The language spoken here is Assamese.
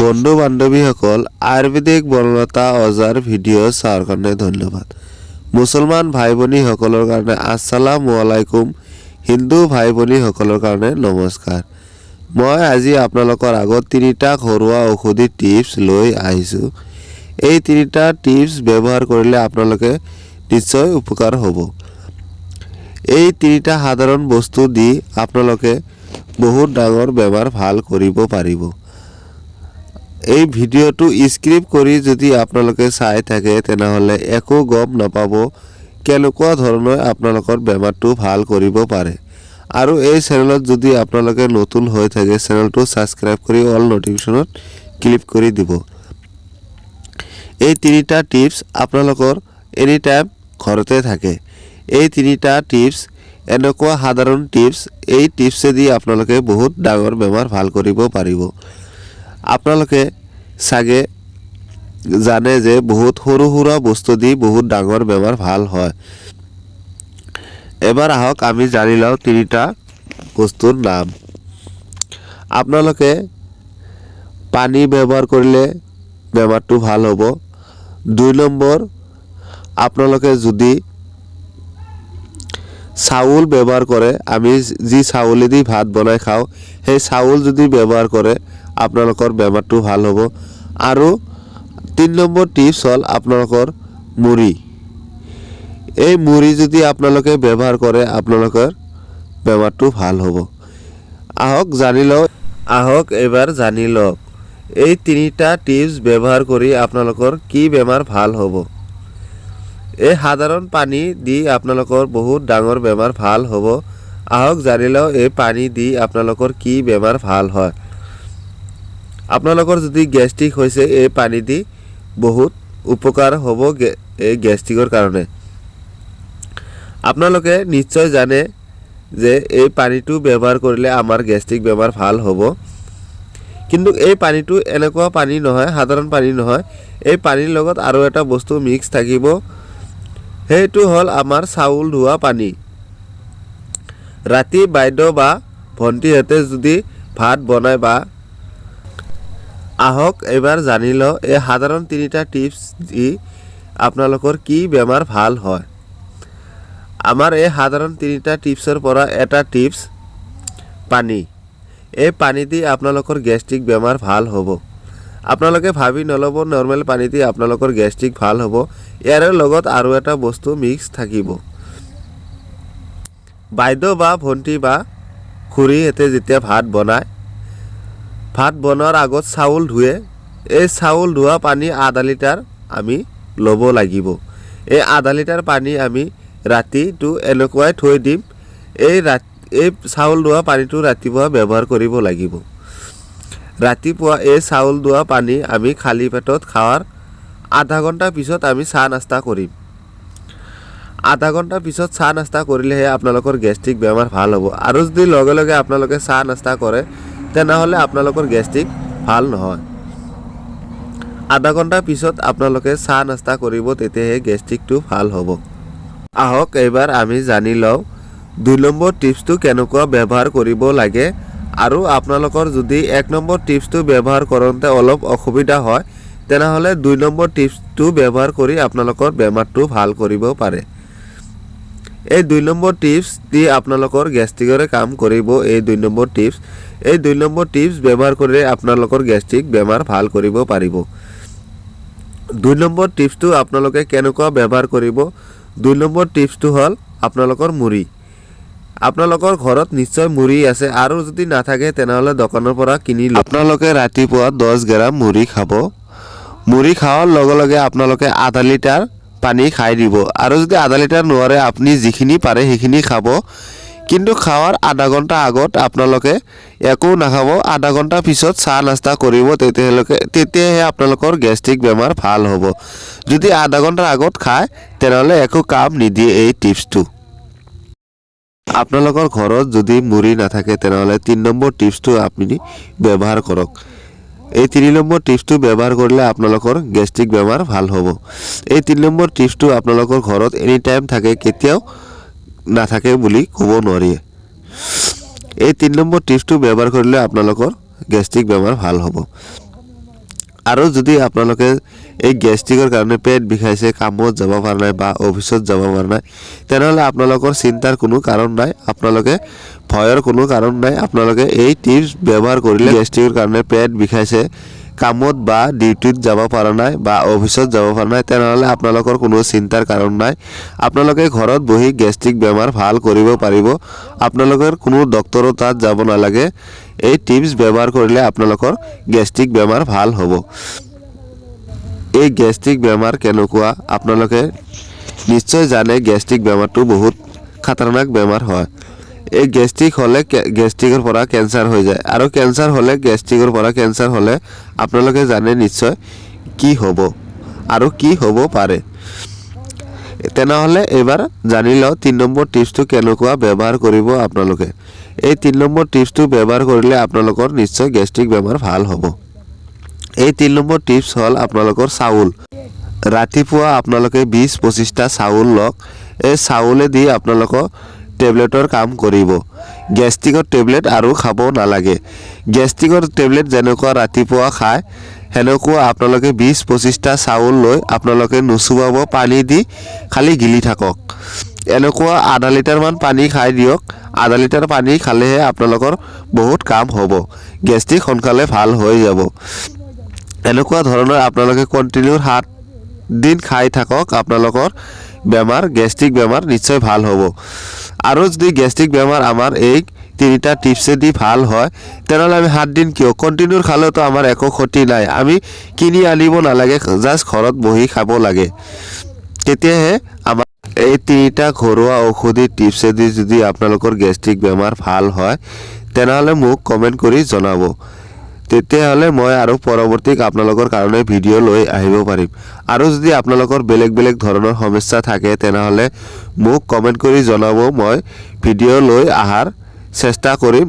বন্ধু বান্ধৱীসকল আয়ুৰ্বেদিক বনলতা অজাৰ ভিডিঅ' চাৰ কাৰণে ধন্যবাদ। মুছলমান ভাই ভনীসকলৰ কাৰণে আসসালামু আলাইকুম, হিন্দু ভাই ভনীসকলৰ কাৰণে নমস্কাৰ। মই আজি আপোনালোকৰ আগত তিনিটা ঘৰুৱা ঔষধি টিপছ লৈ আহিছোঁ। এই তিনিটা টিপছ ব্যৱহাৰ কৰিলে আপোনালোকে নিশ্চয় উপকাৰ হ'ব। এই তিনিটা সাধাৰণ বস্তু দি আপোনালোকে বহুত ডাঙৰ বেমাৰ ভাল কৰিব পাৰিব। এই ভিডিঅ'টো স্ক্ৰিপ্ট কৰি যদি আপোনালোকে চাই থাকে তেনেহ'লে একো গম নাপাব কেনেকুৱা ধৰণে আপোনালোকৰ বেমাৰটো ভাল কৰিব পাৰে। আৰু এই চেনেলত যদি আপোনালোকে নতুন হৈ থাকে চেনেলটো ছাবস্ক্ৰাইব কৰি অল নটিফিকেশ্যনত ক্লিক কৰি দিব। এই তিনিটা টিপছ আপোনালোকৰ এনি টাইম ঘৰতে থাকে। এই তিনিটা টিপছ এনেকুৱা সাধাৰণ টিপছ, এই টিপছেদি আপোনালোকে বহুত ডাঙৰ বেমাৰ ভাল কৰিব পাৰিব। আপোনালোকে চাগে জানে যে বহুত সৰু সুৰা বস্তু দি বহুত ডাঙৰ বেমাৰ ভাল হয়। এবাৰ আহক আমি জানি লওঁ তিনিটা বস্তুৰ নাম। আপোনালোকে পানী ব্যৱহাৰ কৰিলে বেমাৰটো ভাল হ'ব। 2 নম্বৰ, আপোনালোকে যদি চাউল ব্যৱহাৰ কৰে, আমি যি চাউলেদি ভাত বনাই খাওঁ সেই চাউল যদি ব্যৱহাৰ কৰে আপোনালোকৰ বেমাৰটো ভাল হ'ব। আৰু 3 নম্বৰ টিপছ হ'ল আপোনালোকৰ মুড়ি। এই মুড়ি যদি আপোনালোকে ব্যৱহাৰ কৰে আপোনালোকৰ বেমাৰটো ভাল হ'ব। আহক এবাৰ জানি লওক এই তিনিটা টিপছ ব্যৱহাৰ কৰি আপোনালোকৰ কি বেমাৰ ভাল হ'ব। এই সাধাৰণ পানী দি আপোনালোকৰ বহুত ডাঙৰ বেমাৰ ভাল হ'ব। আহক জানি লওঁ এই পানী দি আপোনালোকৰ কি বেমাৰ ভাল হয়। আপোনালোকৰ যদি গেষ্ট্ৰিক হৈছে এই পানী দি বহুত উপকাৰ হ'ব এই গেষ্ট্ৰিকৰ কাৰণে। আপোনালোকে নিশ্চয় জানে যে এই পানীটো ব্যৱহাৰ কৰিলে আমাৰ গেষ্ট্ৰিক বেমাৰ ভাল হ'ব। কিন্তু এই পানীটো এনেকুৱা পানী নহয়, সাধাৰণ পানী নহয়। এই পানীৰ লগত আৰু এটা বস্তু মিক্স থাকিব, সেইটো হ'ল আমাৰ চাউল ধোৱা পানী। ৰাতি বাইদেউ বা ভণ্টিহঁতে যদি ভাত বনায় বা আহক এবাৰ জানি লওঁ এই সাধাৰণ তিনিটা টিপছ দি আপোনালোকৰ কি বেমাৰ ভাল হয়। আমাৰ এই সাধাৰণ তিনিটা টিপছৰ পৰা এটা টিপছ পানী। এই পানী দি আপোনালোকৰ গেষ্ট্ৰিক বেমাৰ ভাল হ'ব। আপোনালোকে ভাবি নল'ব নৰ্মেল পানী দি আপোনালোকৰ গেষ্ট্ৰিক ভাল হ'ব। ইয়াৰ লগত আৰু এটা বস্তু মিক্স থাকিব। বাইদেউ বা ভণ্টি বা খুৰীহঁতে যেতিয়া ভাত বনায়, ভাত বনোৱাৰ আগত চাউল ধুৱে। এই চাউল ধোৱা পানী আধা লিটাৰ আমি ল'ব লাগিব। এই আধা লিটাৰ পানী আমি ৰাতিটো এনেকুৱাই থৈ দিম। এই চাউল ধোৱা পানীটো ৰাতিপুৱা ব্যৱহাৰ কৰিব লাগিব। ৰাতিপুৱা এই চাউল ধোৱা পানী আমি খালী পেটত খোৱাৰ আধা ঘণ্টা পিছত আমি চাহ নাস্তা কৰিম। আধা ঘণ্টা পিছত চাহ নাস্তা কৰিলেহে আপোনালোকৰ গেষ্ট্ৰিক বেমাৰ ভাল হ'ব। আৰু যদি লগে লগে আপোনালোকে চাহ নাস্তা কৰে তেনেহ'লে আপোনালোকৰ গেষ্ট্ৰিক ভাল নহয়। আধা ঘণ্টা পিছত আপোনালোকে চাহ নাস্তা কৰিব, তেতিয়াহে গেষ্ট্ৰিকটো ভাল হ'ব। আহক এইবাৰ আমি জানি লওঁ 2 নম্বৰ টিপছটো কেনেকুৱা ব্যৱহাৰ কৰিব লাগে। আৰু আপোনালোকৰ যদি 1 নম্বৰ টিপছটো ব্যৱহাৰ কৰোঁতে অলপ অসুবিধা হয় তেনেহ'লে 2 নম্বৰ টিপছটো ব্যৱহাৰ কৰি আপোনালোকৰ বেমাৰটো ভাল কৰিব পাৰে। এই 2 নম্বৰ টিপছ দি আপোনালোকৰ গেষ্ট্ৰিকৰে কাম কৰিব। এই 2 নম্বৰ টিপছ, এই 2 নম্বৰ টিপছ ব্যৱহাৰ কৰিলে আপোনালোকৰ গেষ্ট্ৰিক বেমাৰ ভাল কৰিব পাৰিব। 2 নম্বৰ টিপছটো আপোনালোকে কেনেকুৱা ব্যৱহাৰ কৰিব। 2 নম্বৰ টিপছটো হ'ল আপোনালোকৰ মুড়ি। আপোনালোকৰ ঘৰত নিশ্চয় মুড়ি আছে, আৰু যদি নাথাকে তেনেহ'লে দোকানৰ পৰা কিনি লওক। আপোনালোকে ৰাতিপুৱা 10 গ্ৰাম মুড়ি খাব। মুড়ি খোৱাৰ লগে লগে আপোনালোকে আধা লিটাৰ পানী খাই দিব। আৰু যদি আধা লিটাৰ নোৱাৰে আপুনি যিখিনি পাৰে সেইখিনি খাব। কিন্তু খোৱাৰ আধা ঘণ্টা আগত আপোনালোকে একো নাখাব। আধা ঘণ্টা পিছত চাহ নাস্তা কৰিব, তেতিয়াহে আপোনালোকৰ গেষ্ট্ৰিক বেমাৰ ভাল হ'ব। যদি আধা ঘণ্টাৰ আগত খায় তেনেহ'লে একো কাম নিদিয়ে এই টিপছটো। আপোনালোকৰ ঘৰত যদি মুড়ি নাথাকে তেনেহ'লে 3 নম্বৰ টিপছটো আপুনি ব্যৱহাৰ কৰক। এই 3 নম্বৰ টিপছটো ব্যৱহাৰ কৰিলে আপোনালোকৰ গেষ্ট্ৰিক বেমাৰ ভাল হ'ব। এই 3 নম্বৰ টিপছটো আপোনালোকৰ ঘৰত এনি টাইম থাকে, কেতিয়াও নাথাকে বুলি ক'ব নোৱাৰি। এই 3 নম্বৰ টিপছটো ব্যৱহাৰ কৰিলে আপোনালোকৰ গেষ্ট্ৰিক বেমাৰ ভাল হ'ব। আৰু যদি আপোনালোকে এই গেষ্ট্ৰিকৰ কাৰণে পেট বিষাইছে, কামত যাব পৰা নাই বা অফিচত যাব পৰা নাই, তেনেহ'লে আপোনালোকৰ চিন্তাৰ কোনো কাৰণ নাই, আপোনালোকে ভয়ৰ কোনো কাৰণ নাই। আপোনালোকে এই টিপছ ব্যৱহাৰ কৰিলে গেষ্ট্ৰিকৰ কাৰণে পেট বিষাইছে, কামত বা ডিউটিত যাব পৰা নাই বা অফিচত যাব পৰা নাই, তেনেহ'লে আপোনালোকৰ কোনো চিন্তাৰ কাৰণ নাই। আপোনালোকে ঘৰত বহি গেষ্ট্ৰিক বেমাৰ ভাল কৰিব পাৰিব। আপোনালোকৰ কোনো ডক্তৰৰ তাত যাব নালাগে। এই টিপছ ব্যৱহাৰ কৰিলে আপোনালোকৰ গেষ্ট্ৰিক বেমাৰ ভাল হ'ব। এই গেষ্ট্ৰিক বেমাৰ কেনেকুৱা আপোনালোকে নিশ্চয় জানে। গেষ্ট্ৰিক বেমাৰটো বহুত খাতৰনাক বেমাৰ হয়। এই গেষ্ট্ৰিক হ'লে গেষ্ট্ৰিকৰ পৰা কেঞ্চাৰ হৈ যায়, আৰু কেঞ্চাৰ হ'লে গেষ্ট্ৰিকৰ পৰা কেঞ্চাৰ হ'লে আপোনালোকে জানে নিশ্চয় কি হ'ব আৰু কি হ'ব পাৰে। তেনেহ'লে এইবাৰ জানি লওঁ 3 নম্বৰ টিপছটো কেনেকুৱা ব্যৱহাৰ কৰিব আপোনালোকে। এই 3 নম্বৰ টিপছটো ব্যৱহাৰ কৰিলে আপোনালোকৰ নিশ্চয় গেষ্ট্ৰিক বেমাৰ ভাল হ'ব। এই 3 নম্বৰ টিপছ হ'ল আপোনালোকৰ চাউল। ৰাতিপুৱা আপোনালোকে 20-25টা চাউল লওক। এই চাউলেদি আপোনালোকৰ টেবলেটৰ কাম কৰিব। গেষ্ট্ৰিকৰ টেবলেট আৰু খাব নালাগে। গেষ্ট্ৰিকৰ টেবলেট যেনেকুৱা ৰাতিপুৱা খায়, সেনেকুৱা আপোনালোকে 20-25টা চাউল লৈ আপোনালোকে নুচুবাব, পানী দি খালি গিলি থাকক। এনেকুৱা আধা লিটাৰমান পানী খাই দিয়ক। আধা লিটাৰ পানী খালেহে আপোনালোকৰ বহুত কাম হ'ব, গেষ্ট্ৰিক সোনকালে ভাল হৈ যাব। এনেকুৱা ধৰণৰ আপোনালোকে কণ্টিনিউ 7 দিন খাই থাকক, আপোনালোকৰ বেমাৰ গেষ্ট্ৰিক বেমাৰ নিশ্চয় ভাল হ'ব। আৰু যদি গেষ্ট্ৰিক বেমাৰ আমাৰ এই 3টা টিপছেদি ভাল হয়, তেনেহ'লে আমি 7 দিন কিয় কণ্টিনিউ খালেওতো আমাৰ একো ক্ষতি নাই। আমি কিনি আনিব নালাগে, জাষ্ট ঘৰত বহি খাব লাগে। তেতিয়াহে আমাৰ এই 3টা ঘৰুৱা ঔষধি টিপছেদি যদি আপোনালোকৰ গেষ্ট্ৰিক বেমাৰ ভাল হয়, তেনেহ'লে মোক কমেণ্ট কৰি জনাব। তেতিয়াহ'লে মই আৰু পৰৱৰ্তী আপোনালোকৰ কাৰণে ভিডিঅ' লৈ আহিব পাৰিম। আৰু যদি আপোনালোকৰ বেলেগ বেলেগ ধৰণৰ সমস্যা থাকে, তেনেহ'লে মোক কমেণ্ট কৰি জনাব, মই ভিডিঅ' লৈ অহাৰ চেষ্টা কৰিম।